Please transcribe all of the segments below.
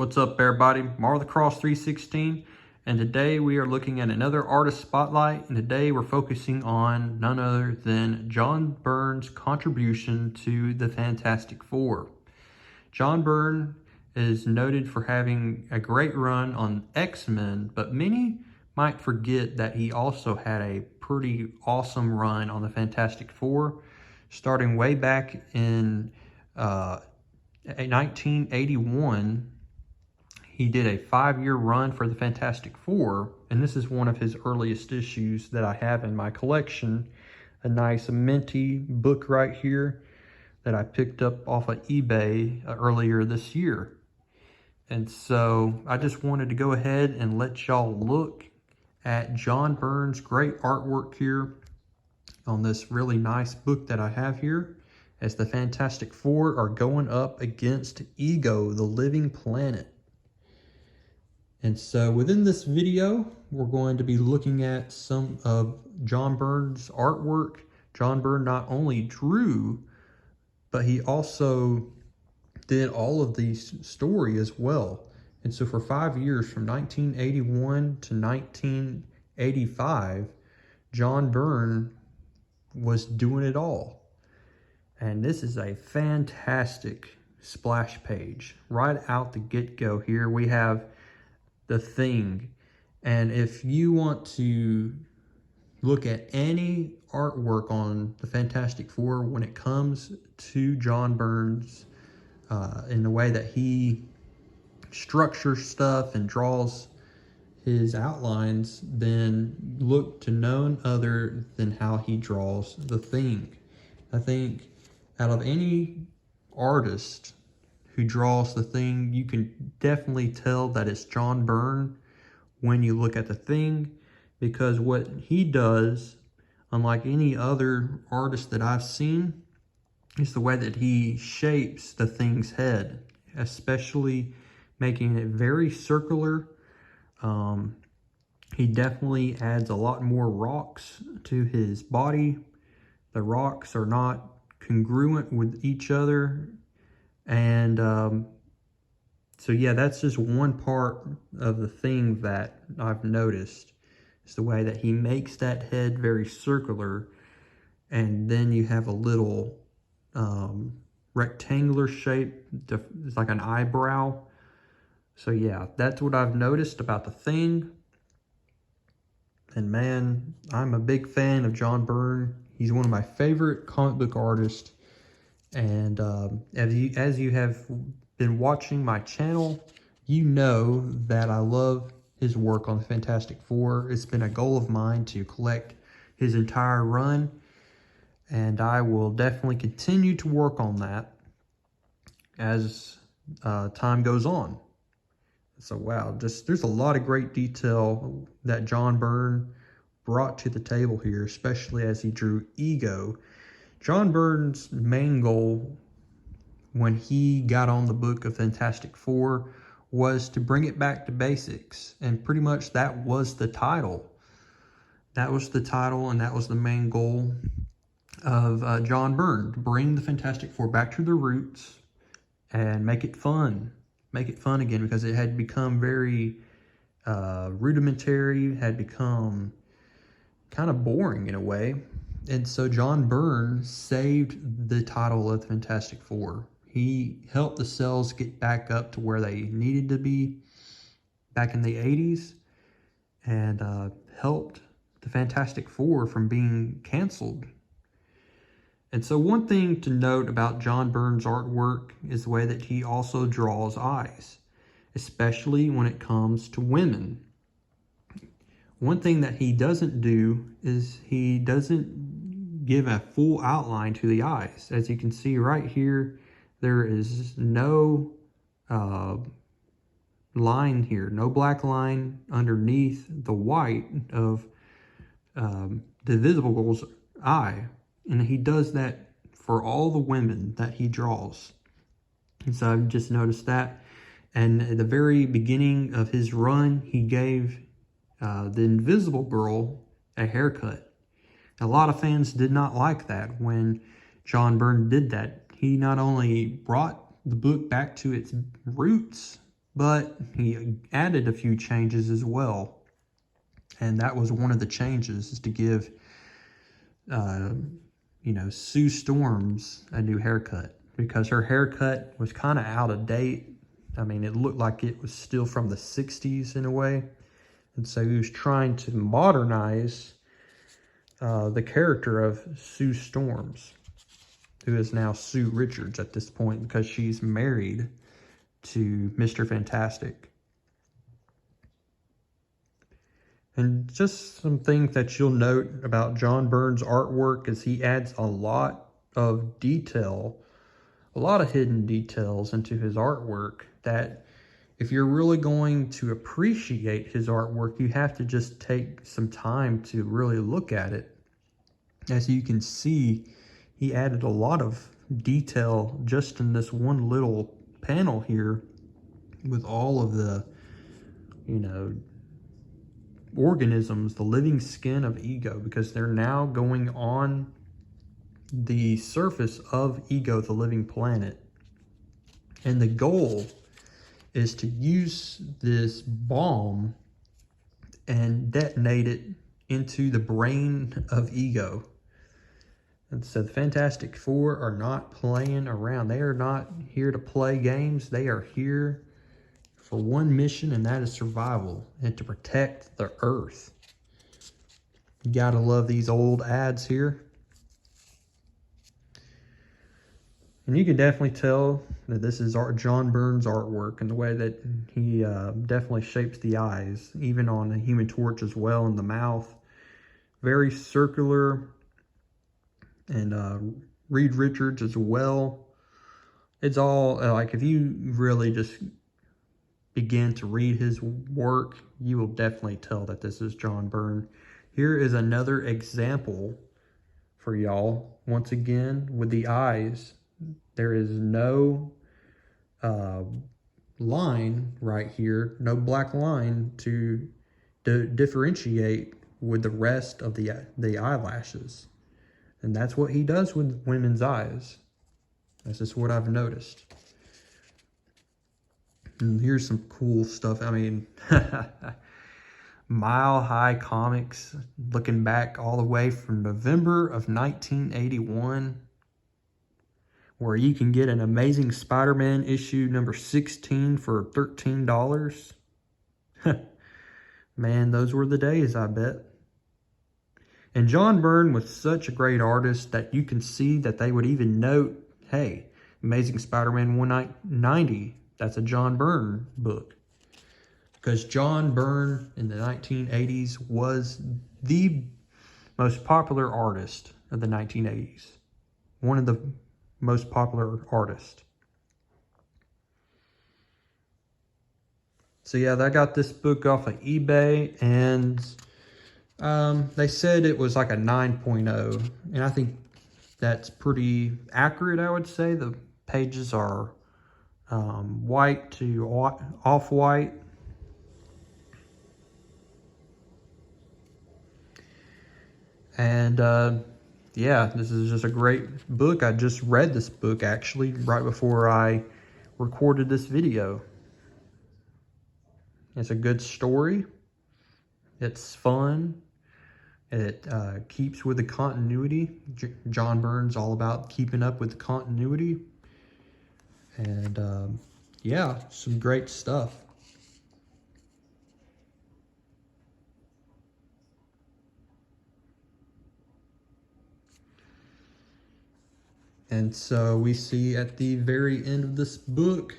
What's up, everybody? Mar the Cross 316, and today we are looking at another artist spotlight, and today we're focusing on none other than John Byrne's contribution to the Fantastic Four. John Byrne is noted for having a great run on X-Men, but many might forget that he also had a pretty awesome run on the Fantastic Four, starting way back in 1981. He did a 5-year run for the Fantastic Four, and this is one of his earliest issues that I have in my collection. A nice minty book right here that I picked up off of eBay earlier this year. And so I just wanted to go ahead and let y'all look at John Byrne's great artwork here on this really nice book that I have here, as the Fantastic Four are going up against Ego, the Living Planet. And so within this video, we're going to be looking at some of John Byrne's artwork. John Byrne not only drew, but he also did all of the story as well. And so for 5 years, from 1981 to 1985, John Byrne was doing it all. And this is a fantastic splash page. Right out the get-go here, we have The Thing. And if you want to look at any artwork on the Fantastic Four when it comes to John Byrne's in the way that he structures stuff and draws his outlines, then look to none other than how he draws The Thing. I think out of any artist who draws The Thing, you can definitely tell that it's John Byrne when you look at The Thing, because what he does, unlike any other artist that I've seen, is the way that he shapes the Thing's head, especially making it very circular. He definitely adds a lot more rocks to his body. The rocks are not congruent with each other. And so yeah, that's just one part of The Thing that I've noticed. It's the way that he makes that head very circular, and then you have a little rectangular shape. It's like an eyebrow. So yeah, that's what I've noticed about The Thing. And man, I'm a big fan of John Byrne. He's one of my favorite comic book artists. And as you have been watching my channel, you know that I love his work on the Fantastic Four. It's been a goal of mine to collect his entire run, and I will definitely continue to work on that as time goes on. So wow, there's a lot of great detail that John Byrne brought to the table here, especially as he drew Ego. John Byrne's main goal when he got on the book of Fantastic Four was to bring it back to basics. And pretty much that was the title. That was the title, and that was the main goal of John Byrne, to bring the Fantastic Four back to their roots and make it fun. Make it fun again, because it had become very rudimentary, had become kind of boring in a way. And so John Byrne saved the title of the Fantastic Four. He helped the cells get back up to where they needed to be back in the 80s, and helped the Fantastic Four from being canceled. And so one thing to note about John Byrne's artwork is the way that he also draws eyes, especially when it comes to women. One thing that he doesn't do is he doesn't give a full outline to the eyes. As you can see right here, there is no line here, no black line underneath the white of the Invisible Girl's eye. And he does that for all the women that he draws. And so I've just noticed that. And at the very beginning of his run, he gave the Invisible Girl a haircut. A lot of fans did not like that when John Byrne did that. He not only brought the book back to its roots but he added a few changes as well. And that was one of the changes, is to give, Sue Storms a new haircut, because her haircut was kind of out of date. I mean, it looked like it was still from the 60s in a way. And so he was trying to modernize the character of Sue Storms, who is now Sue Richards at this point, because she's married to Mr. Fantastic. And just some things that you'll note about John Byrne's artwork is he adds a lot of detail, a lot of hidden details into his artwork that if you're really going to appreciate his artwork, you have to just take some time to really look at it. As you can see, he added a lot of detail just in this one little panel here with all of the, organisms, the living skin of Ego, because they're now going on the surface of Ego, the living planet. And the goal is to use this bomb and detonate it into the brain of Ego. And so the Fantastic Four are not playing around. They are not here to play games. They are here for one mission, and that is survival and to protect the Earth. You gotta love these old ads here. And you can definitely tell that this is John Byrne's artwork, and the way that he definitely shapes the eyes, even on the Human Torch as well, and the mouth. Very circular. And Reed Richards as well. It's all, like, if you really just begin to read his work, you will definitely tell that this is John Byrne. Here is another example for y'all. Once again, with the eyes, there is no line right here, no black line to differentiate with the rest of the eyelashes. And that's what he does with women's eyes. That's just what I've noticed. And here's some cool stuff. I mean, Mile High Comics, looking back all the way from November of 1981, where you can get an Amazing Spider-Man issue number 16 for $13. Man, those were the days, I bet. And John Byrne was such a great artist that you can see that they would even note, hey, Amazing Spider-Man 190, that's a John Byrne book. Because John Byrne in the 1980s was the most popular artist of the 1980s. One of the most popular artists. So yeah, I got this book off of eBay, and they said it was like a 9.0, and I think that's pretty accurate, I would say. The pages are white to off-white. And yeah, this is just a great book. I just read this book actually right before I recorded this video. It's a good story. It's fun. It keeps with the continuity. John Byrne's all about keeping up with the continuity. And yeah, some great stuff. And so we see at the very end of this book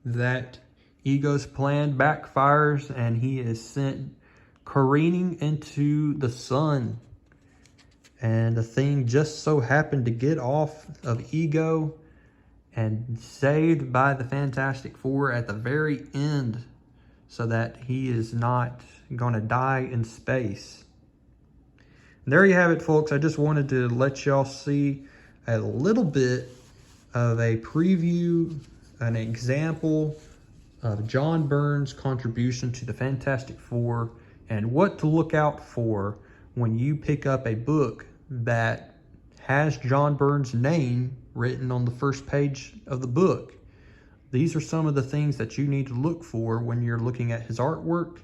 that Ego's plan backfires and he is sent careening into the sun. And the thing just so happened to get off of Ego and saved by the Fantastic Four at the very end so that he is not going to die in space. And there you have it, folks. I just wanted to let y'all see a little bit of a preview, an example of John Byrne's contribution to the Fantastic Four and what to look out for when you pick up a book that has John Byrne's name written on the first page of the book. these are some of the things that you need to look for when you're looking at his artwork.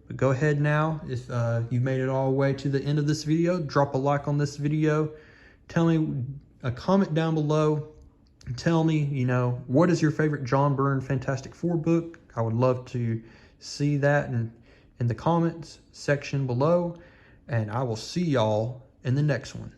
But go ahead now, if you made it all the way to the end of this video, drop a like on this video. Tell me a comment down below. Tell me, you know, what is your favorite John Byrne Fantastic Four book? I would love to see that in the comments section below. And I will see y'all in the next one.